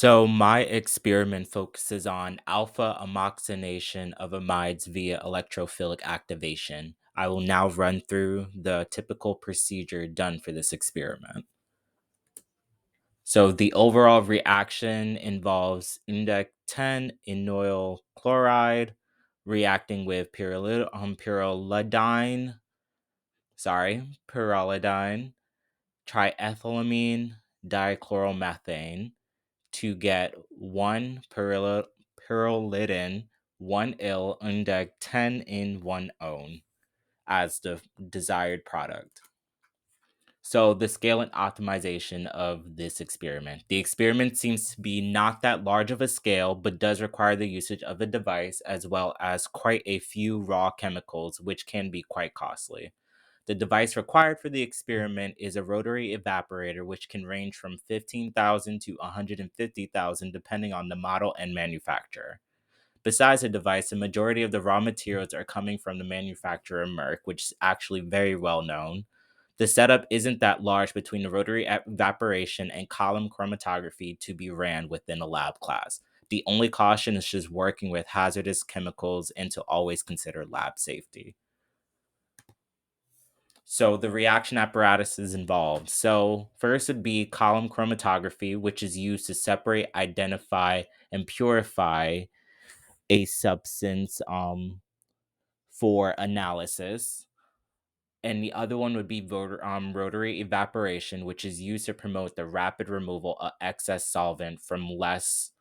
So, my experiment focuses on alpha amoxination of amides via electrophilic activation. I will now run through the typical procedure done for this experiment. So, the overall reaction involves index 10 inoyl chloride reacting with pyrrolidine, triethylamine, dichloromethane to get one pyrrolidin, 1 ill, index 10 in 1 own as the desired product. So the scale and optimization of this experiment. The experiment seems to be not that large of a scale, but does require the usage of a device as well as quite a few raw chemicals, which can be quite costly. The device required for the experiment is a rotary evaporator, which can range from 15,000 to 150,000 depending on the model and manufacturer. Besides the device, the majority of the raw materials are coming from the manufacturer Merck, which is actually very well known. The setup isn't that large between the rotary evaporation and column chromatography to be ran within a lab class. The only caution is just working with hazardous chemicals and to always consider lab safety. So the reaction apparatus is involved. So first would be column chromatography, which is used to separate, identify, and purify a substance for analysis. And the other one would be rotary evaporation, which is used to promote the rapid removal of excess solvent from less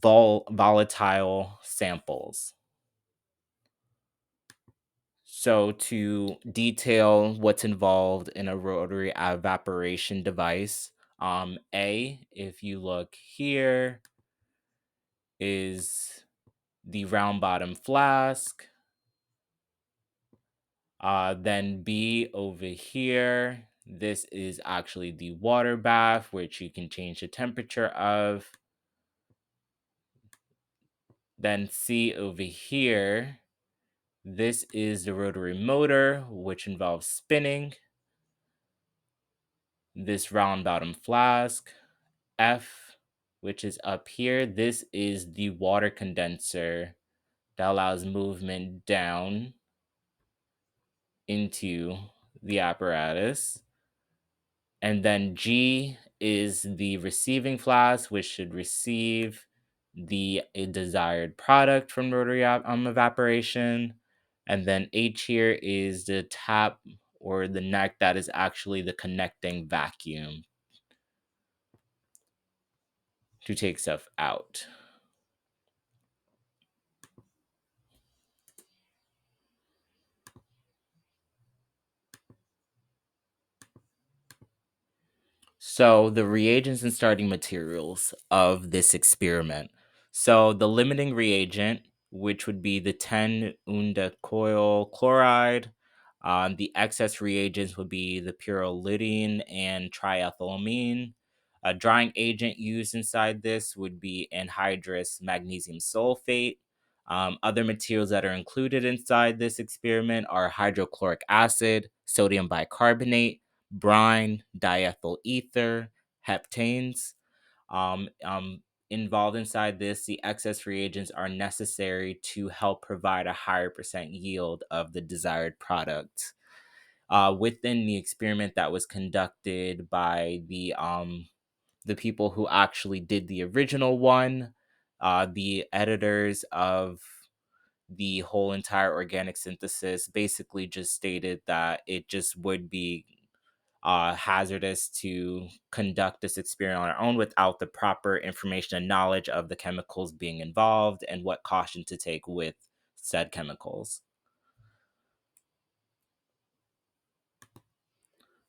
volatile samples. So, to detail what's involved in a rotary evaporation device, if you look here, is the round bottom flask. Then B over here, this is actually the water bath, which you can change the temperature of. Then C over here, this is the rotary motor, which involves spinning this round bottom flask. F, which is up here, this is the water condenser that allows movement down into the apparatus. And then G is the receiving flask, which should receive the desired product from rotary evaporation. And then H here is the tap or the neck that is actually the connecting vacuum to take stuff out. So, the reagents and starting materials of this experiment. So, the limiting reagent, which would be the 10 undecoyl chloride. The excess reagents would be the pyrrolidine and triethylamine. A drying agent used inside this would be anhydrous magnesium sulfate. Other materials that are included inside this experiment are hydrochloric acid, sodium bicarbonate, brine, diethyl ether, heptanes. Um, um, Involved inside this, the excess reagents are necessary to help provide a higher percent yield of the desired product. Within the experiment that was conducted by the people who actually did the original one, the editors of the whole entire organic synthesis basically just stated that it just would be hazardous to conduct this experiment on our own without the proper information and knowledge of the chemicals being involved and what caution to take with said chemicals.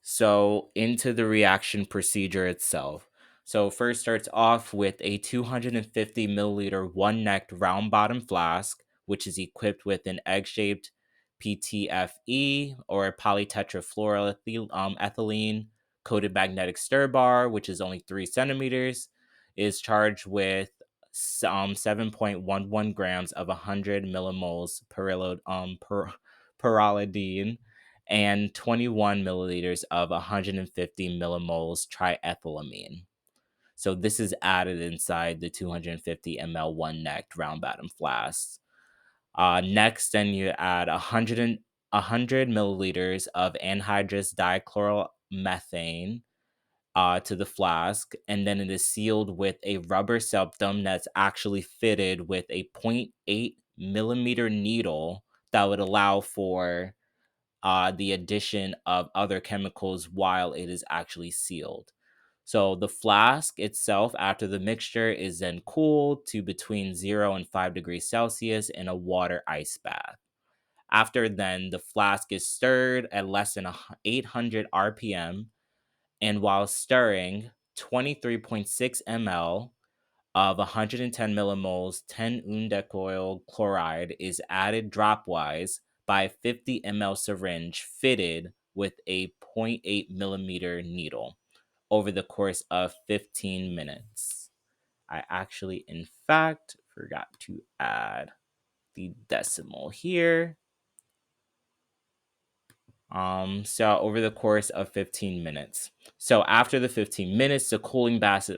So, into the reaction procedure itself. So, first starts off with a 250 milliliter one necked round bottom flask, which is equipped with an egg shaped PTFE or polytetrafluoroethylene coated magnetic stir bar, which is only 3 centimeters, is charged with 7.11 grams of 100 millimoles pyrrolidine and 21 milliliters of 150 millimoles triethylamine. So this is added inside the 250 ml one necked round bottom flask. Next, then you add 100 milliliters of anhydrous dichloromethane to the flask, and then it is sealed with a rubber septum that's actually fitted with a zero point 0.8 millimeter needle that would allow for the addition of other chemicals while it is actually sealed. So the flask itself, after the mixture, is then cooled to between 0 and 5 degrees Celsius in a water ice bath. After then, the flask is stirred at less than 800 RPM, and while stirring, 23.6 ml of 110 millimoles 10 undecoyl chloride is added dropwise by a 50 ml syringe fitted with a zero point 0.8 millimeter needle over the course of 15 minutes. I actually, in fact, forgot to add the decimal here. So over the course of 15 minutes. So after the 15 minutes, the cooling bath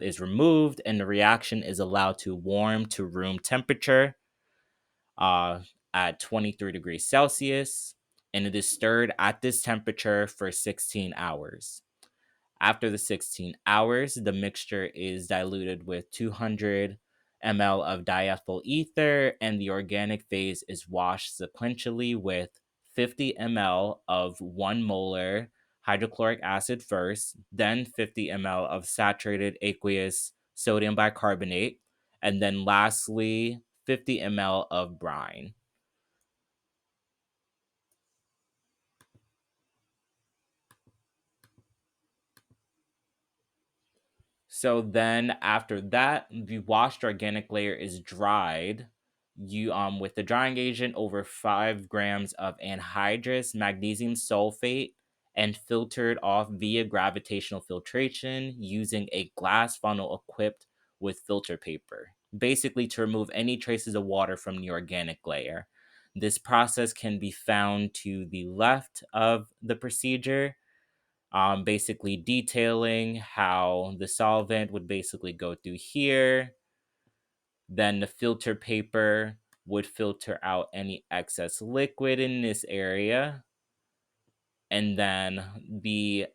is removed and the reaction is allowed to warm to room temperature uh, at 23 degrees Celsius, and it is stirred at this temperature for 16 hours. After the 16 hours, the mixture is diluted with 200 ml of diethyl ether, and the organic phase is washed sequentially with 50 ml of 1 molar hydrochloric acid first, then 50 ml of saturated aqueous sodium bicarbonate, and then lastly 50 ml of brine. So then after that, the washed organic layer is dried. You with the drying agent over 5 grams of anhydrous magnesium sulfate and filtered off via gravitational filtration using a glass funnel equipped with filter paper, basically to remove any traces of water from the organic layer. This process can be found to the left of the procedure, basically detailing how the solvent would basically go through here. Then the filter paper would filter out any excess liquid in this area. And then the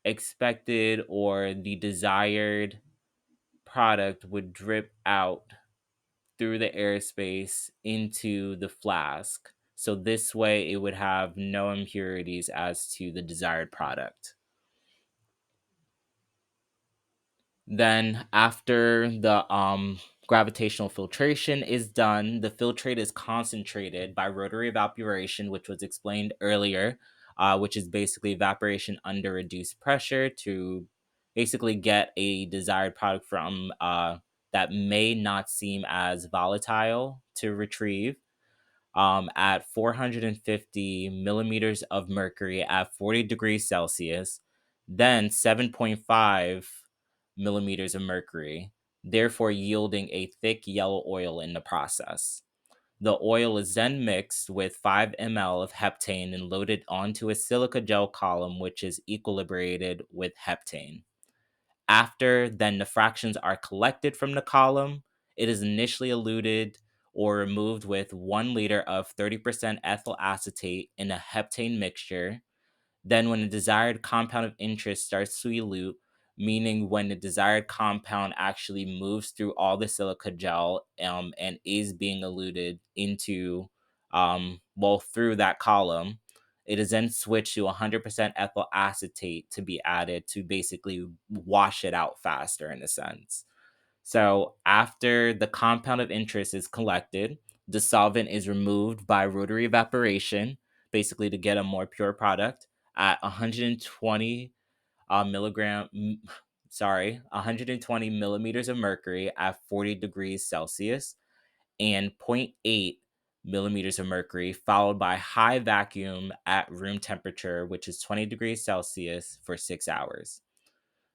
expected or the desired product would drip out through the airspace into the flask. So this way it would have no impurities as to the desired product. Then after the gravitational filtration is done, the filtrate is concentrated by rotary evaporation, which was explained earlier, which is basically evaporation under reduced pressure to basically get a desired product from that may not seem as volatile to retrieve, at 450 millimeters of mercury at 40 degrees Celsius, then 7.5 millimeters of mercury, therefore yielding a thick yellow oil in the process. The oil is then mixed with 5 ml of heptane and loaded onto a silica gel column, which is equilibrated with heptane. After then the fractions are collected from the column, it is initially eluted or removed with 1 liter of 30% ethyl acetate in a heptane mixture. Then, when the desired compound of interest starts to elute, meaning when the desired compound actually moves through all the silica gel, and is being eluted into, through that column, it is then switched to 100% ethyl acetate to be added to basically wash it out faster in a sense. So, after the compound of interest is collected, the solvent is removed by rotary evaporation, basically to get a more pure product at 120 milligram, 120 millimeters of mercury at 40 degrees Celsius and zero point 0.8 millimeters of mercury, followed by high vacuum at room temperature, which is 20 degrees Celsius for 6 hours.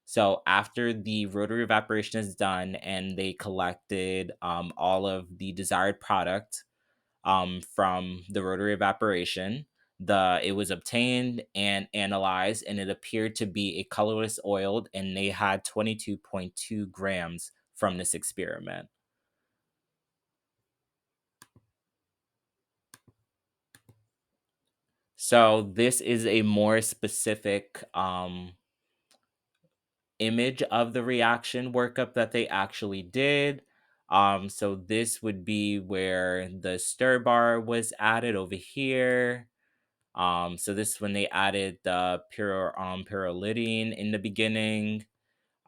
So after the rotary evaporation is done and they collected all of the desired product from the rotary evaporation, It was obtained and analyzed, and it appeared to be a colorless oil, and they had 22.2 grams from this experiment. So this is a more specific image of the reaction workup that they actually did. So this would be where the stir bar was added over here. So this is when they added the pyrrolidine in the beginning.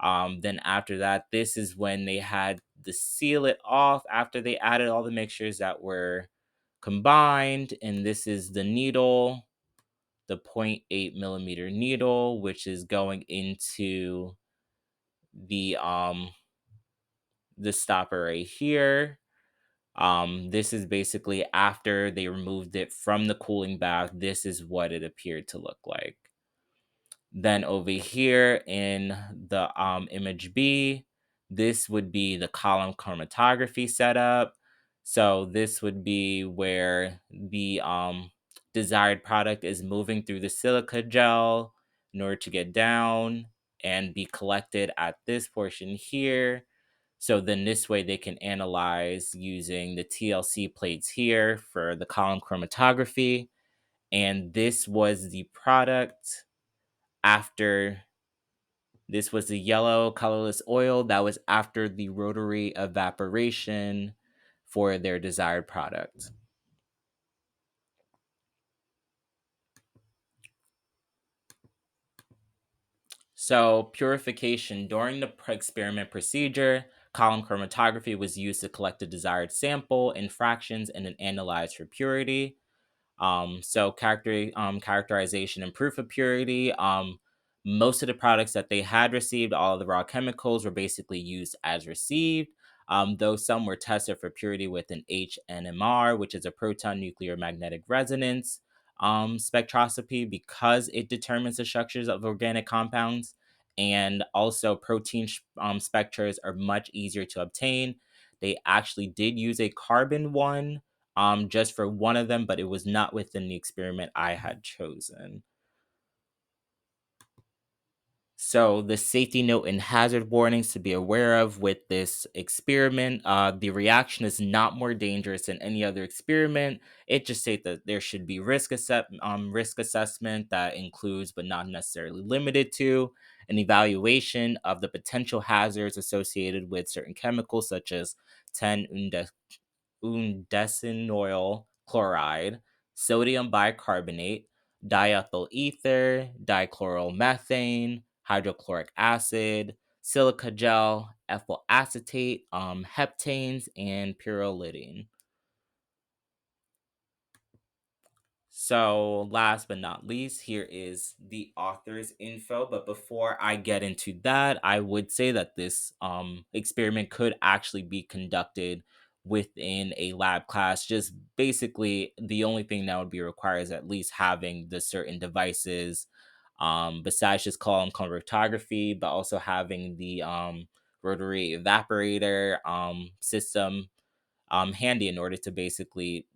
Then after that, this is when they had to seal it off after they added all the mixtures that were combined. And this is the needle, the zero point 0.8 millimeter needle, which is going into the um the stopper right here. This is basically after they removed it from the cooling bath. This is what it appeared to look like. Then over here in the image B, this would be the column chromatography setup. So this would be where the desired product is moving through the silica gel in order to get down and be collected at this portion here. So then this way they can analyze using the TLC plates here for the column chromatography. And this was the product after this was the yellow colorless oil that was after the rotary evaporation for their desired product. So, purification during the experiment procedure, column chromatography was used to collect the desired sample in fractions and then analyze for purity. Characterization and proof of purity. Most of the products that they had received, all of the raw chemicals were basically used as received. Though some were tested for purity with an HNMR, which is a proton nuclear magnetic resonance spectroscopy, because it determines the structures of organic compounds. And also, protein spectras are much easier to obtain. They actually did use a carbon one just for one of them, but it was not within the experiment I had chosen. So the safety note and hazard warnings to be aware of with this experiment. The reaction is not more dangerous than any other experiment. It just states that there should be risk assessment that includes, but not necessarily limited to, an evaluation of the potential hazards associated with certain chemicals such as 10 undecanoyl chloride, sodium bicarbonate, diethyl ether, dichloromethane, hydrochloric acid, silica gel, ethyl acetate, heptanes, and pyrrolidine. So, last but not least, here is the author's info. But before I get into that, I would say that this experiment could actually be conducted within a lab class. Just basically, the only thing that would be required is at least having the certain devices, besides just column chromatography, but also having the rotary evaporator system handy in order to basically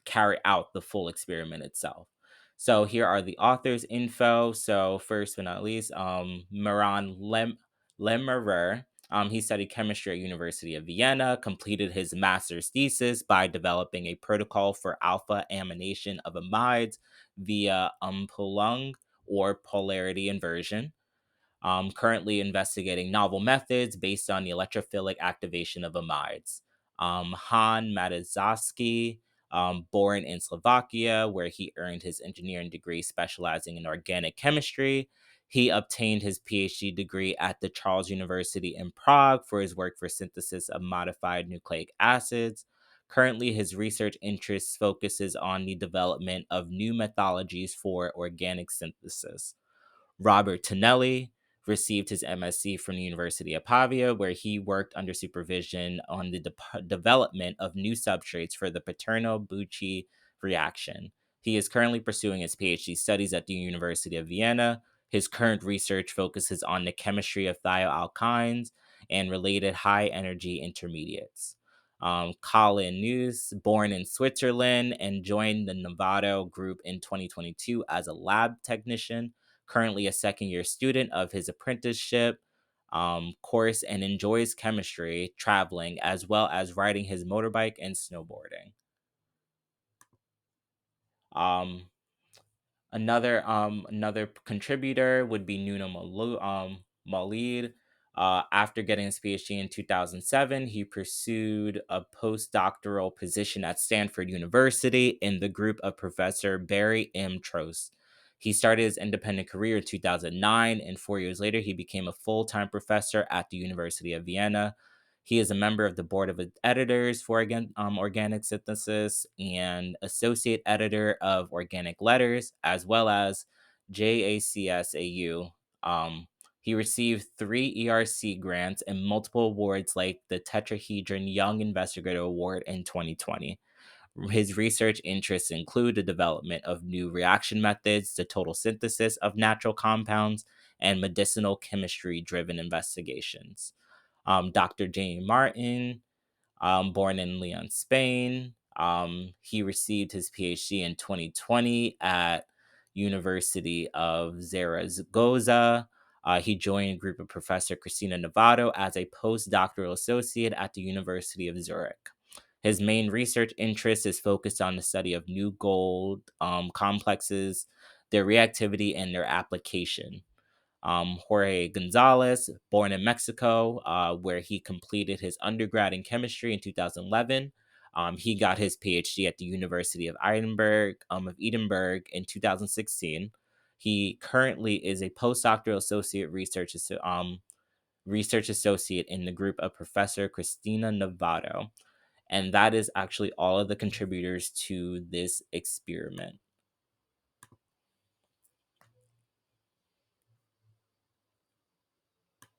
carry out the full experiment itself. So here are the authors' info. So first but not least, Lemmerer. He studied chemistry at University of Vienna, completed his master's thesis by developing a protocol for alpha amination of amides via umpolung or polarity inversion. Currently investigating novel methods based on the electrophilic activation of amides. Han Matizowski, born in Slovakia, where he earned his engineering degree specializing in organic chemistry. He obtained his PhD degree at the Charles University in Prague for his work for synthesis of modified nucleic acids. Currently, his research interests focuses on the development of new methodologies for organic synthesis. Robert Tonelli received his MSc from the University of Pavia, where he worked under supervision on the development of new substrates for the Paterno-Bucci reaction. He is currently pursuing his PhD studies at the University of Vienna. His current research focuses on the chemistry of thioalkynes and related high energy intermediates. Colin News, born in Switzerland, and joined the Novato group in 2022 as a lab technician, currently a second year student of his apprenticeship course, and enjoys chemistry, traveling, as well as riding his motorbike and snowboarding. Um, another contributor would be Maulid. After getting his PhD in 2007, he pursued a postdoctoral position at Stanford University in the group of Professor Barry M. Trost. He started his independent career in 2009, and 4 years later, he became a full-time professor at the University of Vienna. He is a member of the board of editors for Organic Synthesis and associate editor of Organic Letters, as well as JACSAU. Um, he received 3 ERC grants and multiple awards like the Tetrahedron Young Investigator Award in 2020. His research interests include the development of new reaction methods, the total synthesis of natural compounds, and medicinal chemistry driven investigations. Dr. Jane Martin, born in Leon, Spain. He received his PhD in 2020 at University of Zaragoza. He joined a group of Professor Christina Novato as a postdoctoral associate at the University of Zurich. His main research interest is focused on the study of new gold complexes, their reactivity, and their application. Jorge Gonzalez, born in Mexico, where he completed his undergrad in chemistry in 2011. He got his PhD at the University of Edinburgh in 2016. He currently is a postdoctoral associate research associate in the group of Professor Christina Novato. And that is actually all of the contributors to this experiment.